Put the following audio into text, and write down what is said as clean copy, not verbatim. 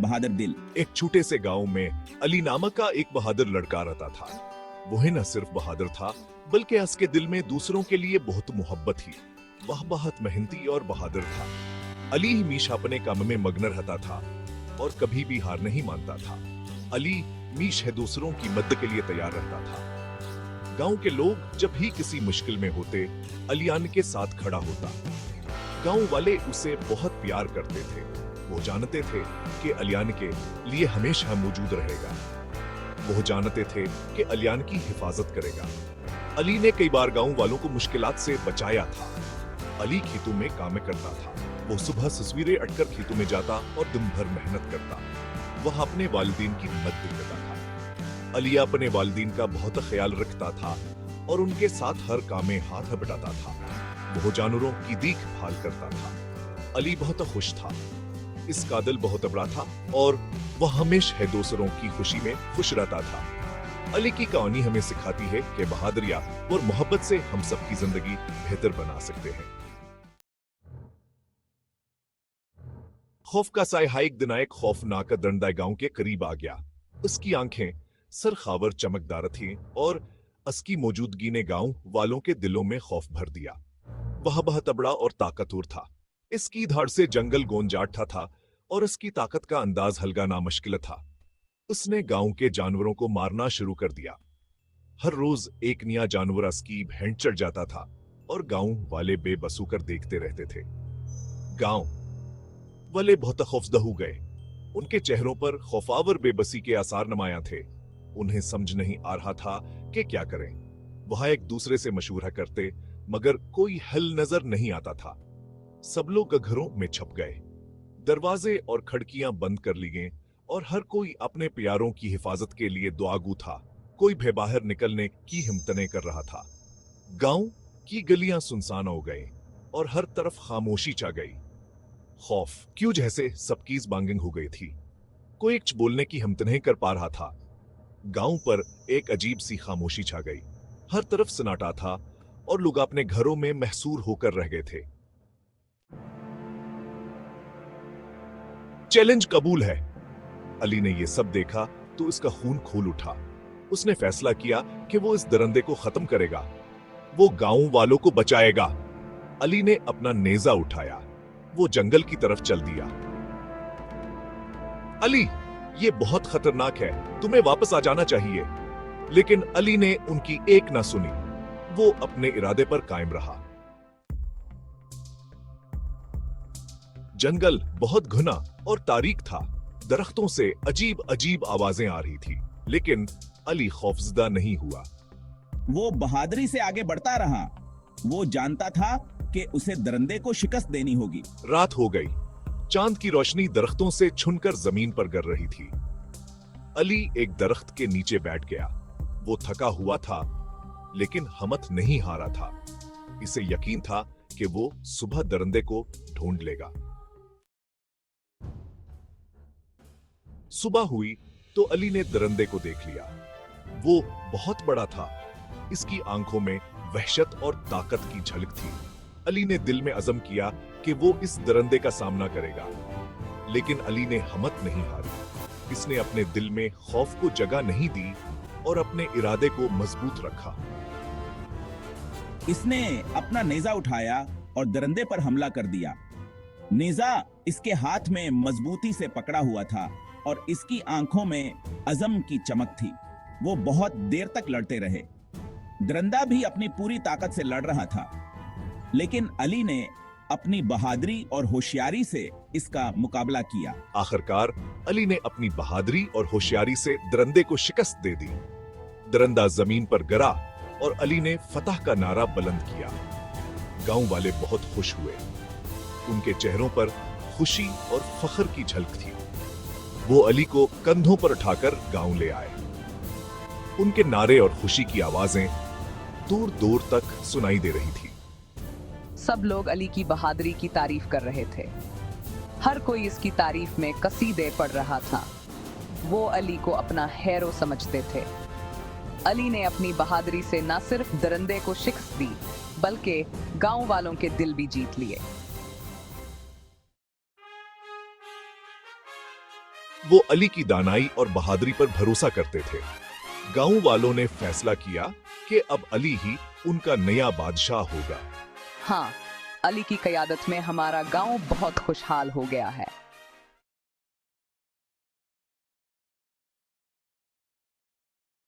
बहादुर दिल। एक छोटे से गांव में अली नामक का एक बहादुर लड़का रहता था। वह न सिर्फ बहादुर था, बल्कि उसके दिल में दूसरों के लिए बहुत मोहब्बत थी। वह बहुत मेहनती और बहादुर था। अली हमेशा अपने काम में मग्न रहता था और कभी भी हार नहीं मानता था। अली हमेशा दूसरों की मदद के लिए तैयार रहता था। गांव के लोग जब भी किसी मुश्किल में होते, अलियान के साथ खड़ा होता। गांव वाले उसे बहुत प्यार करते थे। वो जानते थे कि अलियान के लिए हमेशा मौजूद रहेगा। वो जानते थे कि अलियान की हिफाजत करेगा। अली ने कई बार गांव वालों को मुश्किलात से बचाया था। अली खेतों में काम करता था। वो सुबह सवेरे उठकर खेतों में जाता और दिन भर मेहनत करता। वह अपने वालिदीन की मदद करता था। अली अपने वालिदीन का बहुत ख्याल रखता था और उनके साथ हर काम में हाथ बटाता था। वो जानवरों की देखभाल करता था। अली बहुत खुश था। इसका दिल बहुत बड़ा था और वह हमेशा दूसरों की खुशी में खुश रहता था। अली की कहानी हमें सिखाती है कि बहादुरी और मोहब्बत से हम सबकी जिंदगी बेहतर बना सकते हैं। खौफ का साया एक दिन एक खौफनाक दंडा गांव के करीब आ गया। उसकी आंखें सरखावर चमकदार थीं और उसकी मौजूदगी ने गांव वालों के दिलों में खौफ भर दिया। वह बहुत बड़ा और ताकतवर था। इसकी धार से जंगल गूंज उठा था और इसकी ताकत का अंदाज हल्का नामुश्किल था। उसने गांव के जानवरों को मारना शुरू कर दिया। हर रोज एक नया जानवर उसकी भेंट चढ़ जाता था और गांव वाले बेबस होकर देखते रहते थे। गांव वाले बहुत खौफजदा हो गए। उनके चेहरों पर खौफावर बेबसी के आसार नुमाया थे। उन्हें समझ नहीं आ रहा था कि क्या करें। वह एक दूसरे से मशवरा करते, मगर कोई हल नजर नहीं आता था। सब लोग घरों में छप गए। दरवाजे और खिड़कियां बंद कर ली गईं और हर कोई अपने प्यारों की हिफाजत के लिए दुआगू था। कोई भी बाहर निकलने की हिम्मत नहीं कर रहा था। गांव की गलियां सुनसान हो गई और हर तरफ खामोशी छा गई। खौफ क्यों जैसे सबकी ज़बान हो गई थी। कोई कुछ बोलने की हिम्मत नहीं कर पा रहा था। गांव पर एक अजीब सी खामोशी छा गई। हर तरफ सन्नाटा था और लोग अपने घरों में महसूर होकर रह गए थे। चैलेंज कबूल है। अली ने यह सब देखा तो उसका खून खोल उठा। उसने फैसला किया कि वो इस दरिंदे को खत्म करेगा। वो गांव वालों को बचाएगा। अली ने अपना नेजा उठाया। वो जंगल की तरफ चल दिया। अली, ये बहुत खतरनाक है, तुम्हें वापस आ जाना चाहिए। लेकिन अली ने उनकी एक ना सुनी। वो अपने इरादे पर कायम रहा। जंगल बहुत घना और तारीक था। दरख्तों से अजीब अजीब आवाजें आ रही थी, लेकिन अली खौफजदा नहीं हुआ। वो बहादुरी से आगे बढ़ता रहा। वो जानता था कि उसे दरिंदे को शिकस्त देनी होगी। रात हो गई। चांद की रोशनी दरख्तों से छुनकर जमीन पर गिर रही थी। अली एक दरख्त के नीचे बैठ गया। वो थका हुआ था, लेकिन हिम्मत नहीं हारा था। इसे यकीन था कि वो सुबह दरिंदे को ढूंढ लेगा। सुबह हुई तो अली ने दरिंदे को देख लिया। वो बहुत बड़ा था। इसकी आंखों में वहशत और ताकत की झलक थी। अली ने दिल में अज़म किया कि वो इस दरिंदे का सामना करेगा। लेकिन अली ने हिम्मत नहीं हारी। इसने अपने दिल में खौफ को जगह नहीं दी और अपने इरादे को मजबूत रखा। इसने अपना नेजा उठाया और दरिंदे पर हमला कर दिया। नेजा इसके हाथ में मजबूती से पकड़ा हुआ था और इसकी आंखों में अज़म की चमक थी। वो बहुत देर तक लड़ते रहे। दरिंदा भी अपनी पूरी ताकत से लड़ रहा था, लेकिन अली ने अपनी बहादुरी और होशियारी से इसका मुकाबला किया। आखिरकार अली ने अपनी बहादुरी और होशियारी से दरिंदे को शिकस्त दे दी। दरिंदा जमीन पर गिरा और अली ने फतह का नारा बुलंद किया। गांव वाले बहुत खुश हुए। उनके चेहरों पर खुशी और फख्र की झलक थी। वो अली को कंधों पर उठाकर गांव ले आए। उनके नारे और खुशी की आवाजें दूर दूर तक सुनाई दे रही थी। सब लोग अली की बहादुरी की तारीफ कर रहे थे। हर कोई इसकी तारीफ में कसीदे पढ़ रहा था। वो अली को अपना हीरो समझते थे। अली ने अपनी बहादुरी से न सिर्फ दरिंदे को शिकस्त दी, बल्कि गांव वालों के दिल भी जीत लिए। वो अली की दानाई और बहादुरी पर भरोसा करते थे। गांव वालों ने फैसला किया कि अब अली ही उनका नया बादशाह होगा। हाँ, अली की क़यादत में हमारा गांव बहुत खुशहाल हो गया है।